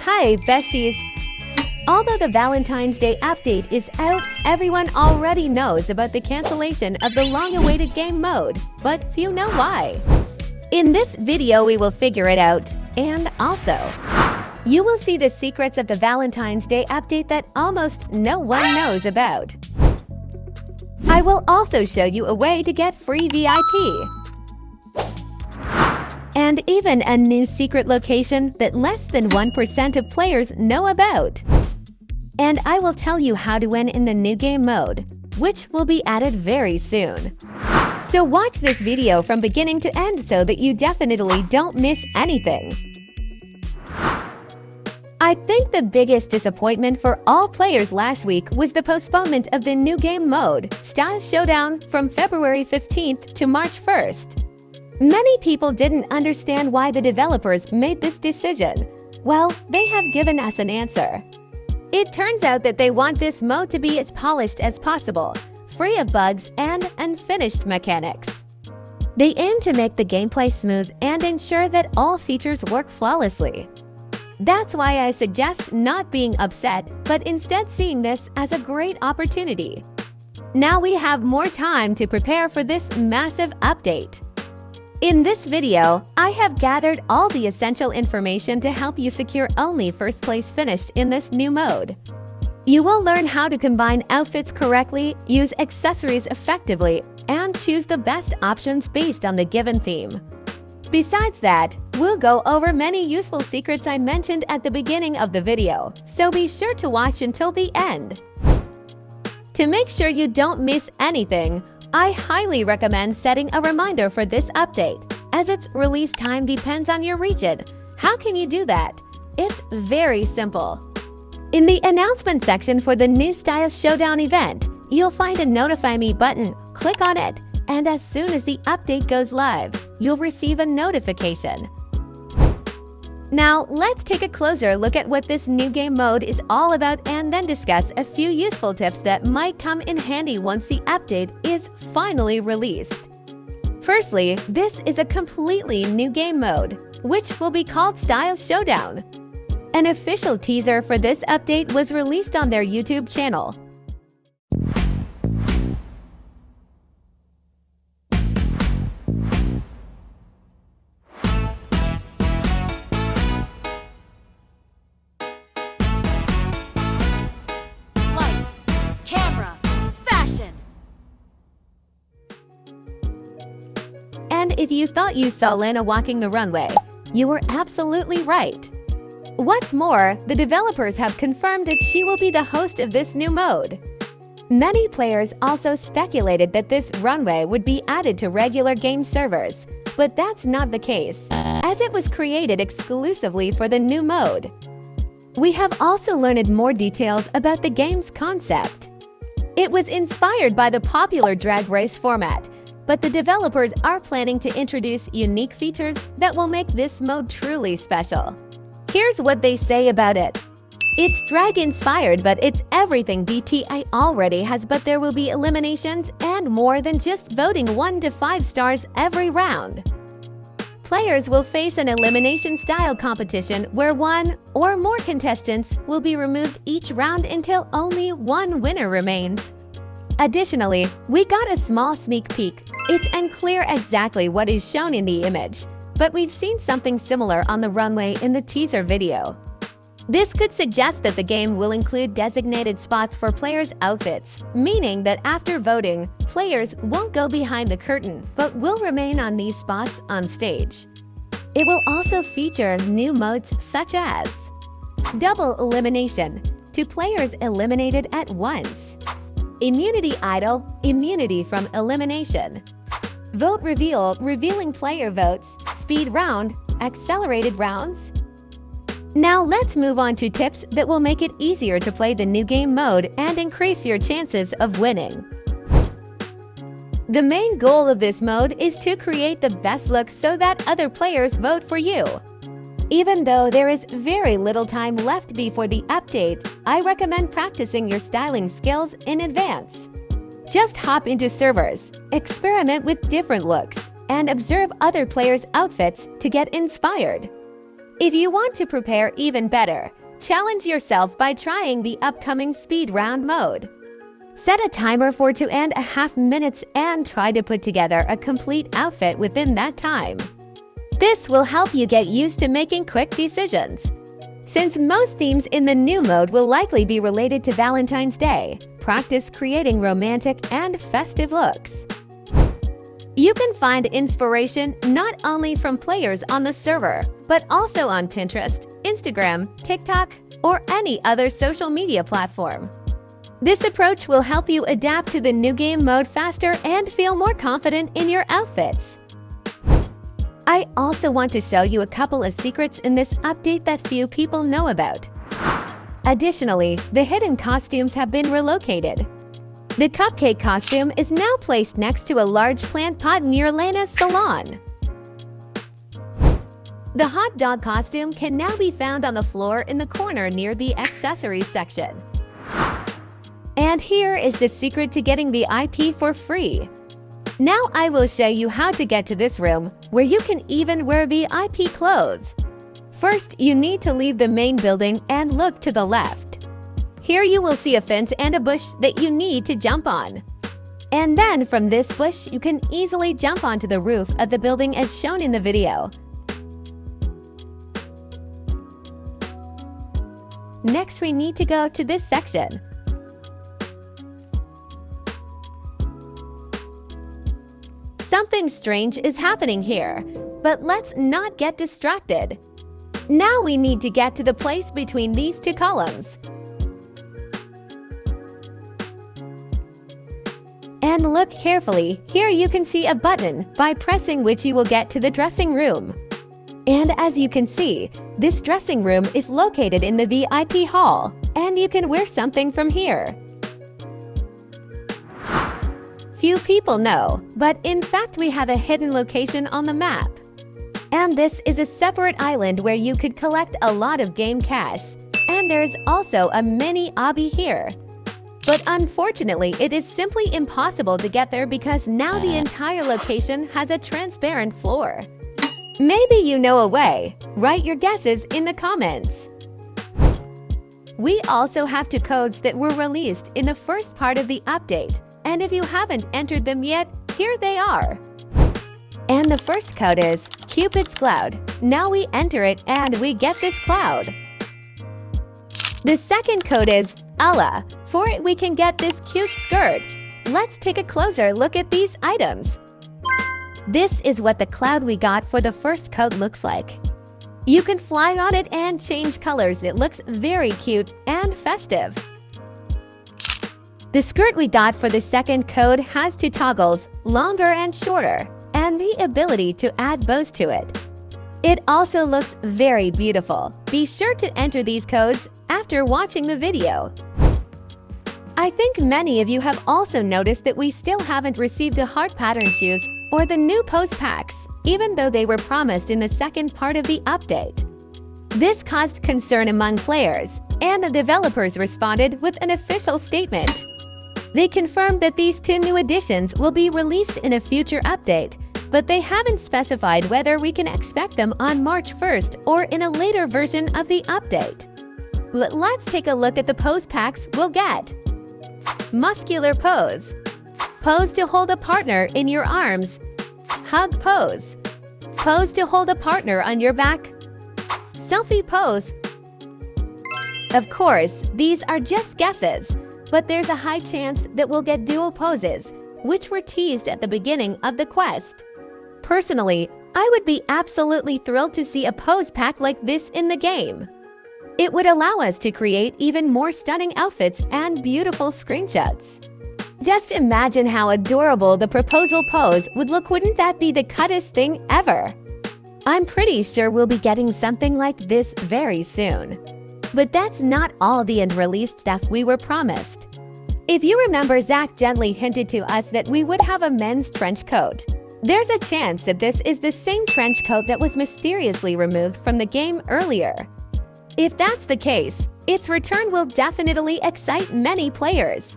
Hi, besties! Although the Valentine's Day update is out, everyone already knows about the cancellation of the long-awaited game mode, but few know why. In this video, we will figure it out, and also, you will see the secrets of the Valentine's Day update that almost no one knows about. I will also show you a way to get free VIP. And even a new secret location that less than 1% of players know about. And I will tell you how to win in the new game mode, which will be added very soon. So watch this video from beginning to end so that you definitely don't miss anything. I think the biggest disappointment for all players last week was the postponement of the new game mode, Styles Showdown, from February 15th to March 1st. Many people didn't understand why the developers made this decision. Well, they have given us an answer. It turns out that they want this mode to be as polished as possible, free of bugs and unfinished mechanics. They aim to make the gameplay smooth and ensure that all features work flawlessly. That's why I suggest not being upset, but instead seeing this as a great opportunity. Now we have more time to prepare for this massive update. In this video, I have gathered all the essential information to help you secure only first place finish in this new mode. You will learn how to combine outfits correctly, use accessories effectively, and choose the best options based on the given theme. Besides that, we'll go over many useful secrets I mentioned at the beginning of the video, so be sure to watch until the end. To make sure you don't miss anything, I highly recommend setting a reminder for this update, as its release time depends on your region. How can you do that? It's very simple. In the announcement section for the new Styles Showdown event, you'll find a Notify Me button. Click on it, and as soon as the update goes live, you'll receive a notification. Now, let's take a closer look at what this new game mode is all about and then discuss a few useful tips that might come in handy once the update is finally released. Firstly, this is a completely new game mode, which will be called Styles Showdown. An official teaser for this update was released on their YouTube channel. And if you thought you saw Lena walking the runway, you were absolutely right. What's more, the developers have confirmed that she will be the host of this new mode. Many players also speculated that this runway would be added to regular game servers, but that's not the case, as it was created exclusively for the new mode. We have also learned more details about the game's concept. It was inspired by the popular drag race format, but the developers are planning to introduce unique features that will make this mode truly special. Here's what they say about it. It's drag-inspired, but it's everything DTI already has, but there will be eliminations and more than just voting 1 to 5 stars every round. Players will face an elimination-style competition where one or more contestants will be removed each round until only one winner remains. Additionally, we got a small sneak peek. It's unclear exactly what is shown in the image, but we've seen something similar on the runway in the teaser video. This could suggest that the game will include designated spots for players' outfits, meaning that after voting, players won't go behind the curtain, but will remain on these spots on stage. It will also feature new modes such as Double Elimination, to players eliminated at once. Immunity Idol, immunity from elimination. Vote Reveal, revealing player votes. Speed Round, accelerated rounds. Now let's move on to tips that will make it easier to play the new game mode and increase your chances of winning. The main goal of this mode is to create the best look so that other players vote for you. Even though there is very little time left before the update, I recommend practicing your styling skills in advance. Just hop into servers, experiment with different looks, and observe other players' outfits to get inspired. If you want to prepare even better, challenge yourself by trying the upcoming speed round mode. Set a timer for 2.5 minutes and try to put together a complete outfit within that time. This will help you get used to making quick decisions. Since most themes in the new mode will likely be related to Valentine's Day, practice creating romantic and festive looks. You can find inspiration not only from players on the server, but also on Pinterest, Instagram, TikTok, or any other social media platform. This approach will help you adapt to the new game mode faster and feel more confident in your outfits. I also want to show you a couple of secrets in this update that few people know about. Additionally, the hidden costumes have been relocated. The cupcake costume is now placed next to a large plant pot near Lena's salon. The hot dog costume can now be found on the floor in the corner near the accessories section. And here is the secret to getting VIP for free. Now I will show you how to get to this room, where you can even wear VIP clothes. First, you need to leave the main building and look to the left. Here you will see a fence and a bush that you need to jump on. And then from this bush, you can easily jump onto the roof of the building as shown in the video. Next, we need to go to this section. Something strange is happening here, but let's not get distracted. Now we need to get to the place between these two columns. And look carefully, here you can see a button by pressing which you will get to the dressing room. And as you can see, this dressing room is located in the VIP hall, and you can wear something from here. Few people know, but in fact we have a hidden location on the map. And this is a separate island where you could collect a lot of game cash. And there's also a mini obby here. But unfortunately, it is simply impossible to get there because now the entire location has a transparent floor. Maybe you know a way. Write your guesses in the comments. We also have two codes that were released in the first part of the update, and if you haven't entered them yet, here they are. And the first code is Cupid's Cloud. Now we enter it and we get this cloud. The second code is Ella. For it we can get this cute skirt. Let's take a closer look at these items. This is what the cloud we got for the first code looks like. You can fly on it and change colors. It looks very cute and festive. The skirt we got for the second code has two toggles, longer and shorter, and the ability to add bows to it. It also looks very beautiful. Be sure to enter these codes after watching the video. I think many of you have also noticed that we still haven't received the heart pattern shoes or the new pose packs, even though they were promised in the second part of the update. This caused concern among players, and the developers responded with an official statement. They confirmed that these two new additions will be released in a future update, but they haven't specified whether we can expect them on March 1st or in a later version of the update. But let's take a look at the pose packs we'll get. Muscular pose. Pose to hold a partner in your arms. Hug pose. Pose to hold a partner on your back. Selfie pose. Of course, these are just guesses, but there's a high chance that we'll get dual poses, which were teased at the beginning of the quest. Personally, I would be absolutely thrilled to see a pose pack like this in the game. It would allow us to create even more stunning outfits and beautiful screenshots. Just imagine how adorable the proposal pose would look. Wouldn't that be the cutest thing ever? I'm pretty sure we'll be getting something like this very soon. But that's not all the unreleased stuff we were promised. If you remember, Zach gently hinted to us that we would have a men's trench coat. There's a chance that this is the same trench coat that was mysteriously removed from the game earlier. If that's the case, its return will definitely excite many players.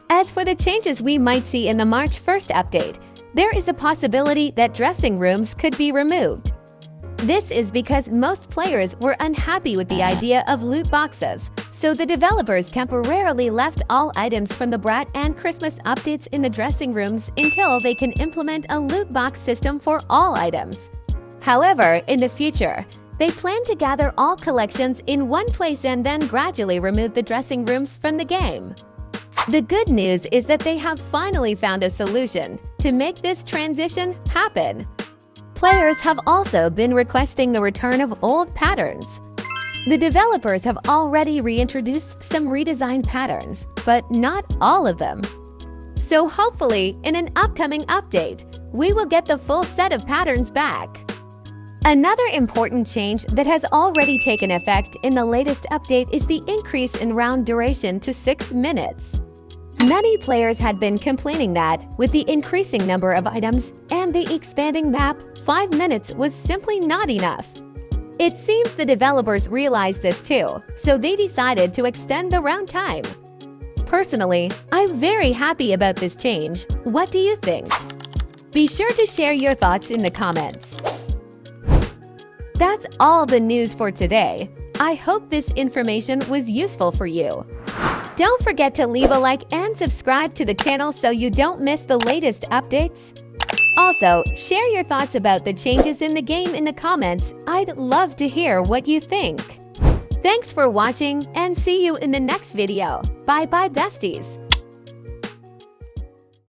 As for the changes we might see in the March 1st update, there is a possibility that dressing rooms could be removed. This is because most players were unhappy with the idea of loot boxes, so the developers temporarily left all items from the Brat and Christmas updates in the dressing rooms until they can implement a loot box system for all items. However, in the future, they plan to gather all collections in one place and then gradually remove the dressing rooms from the game. The good news is that they have finally found a solution to make this transition happen. Players have also been requesting the return of old patterns. The developers have already reintroduced some redesigned patterns, but not all of them. So hopefully, in an upcoming update, we will get the full set of patterns back. Another important change that has already taken effect in the latest update is the increase in round duration to 6 minutes. Many players had been complaining that, with the increasing number of items and the expanding map, 5 minutes was simply not enough. It seems the developers realized this too, so they decided to extend the round time. Personally, I'm very happy about this change. What do you think? Be sure to share your thoughts in the comments. That's all the news for today. I hope this information was useful for you. Don't forget to leave a like and subscribe to the channel so you don't miss the latest updates. Also, share your thoughts about the changes in the game in the comments. I'd love to hear what you think. Thanks for watching and see you in the next video. Bye bye besties.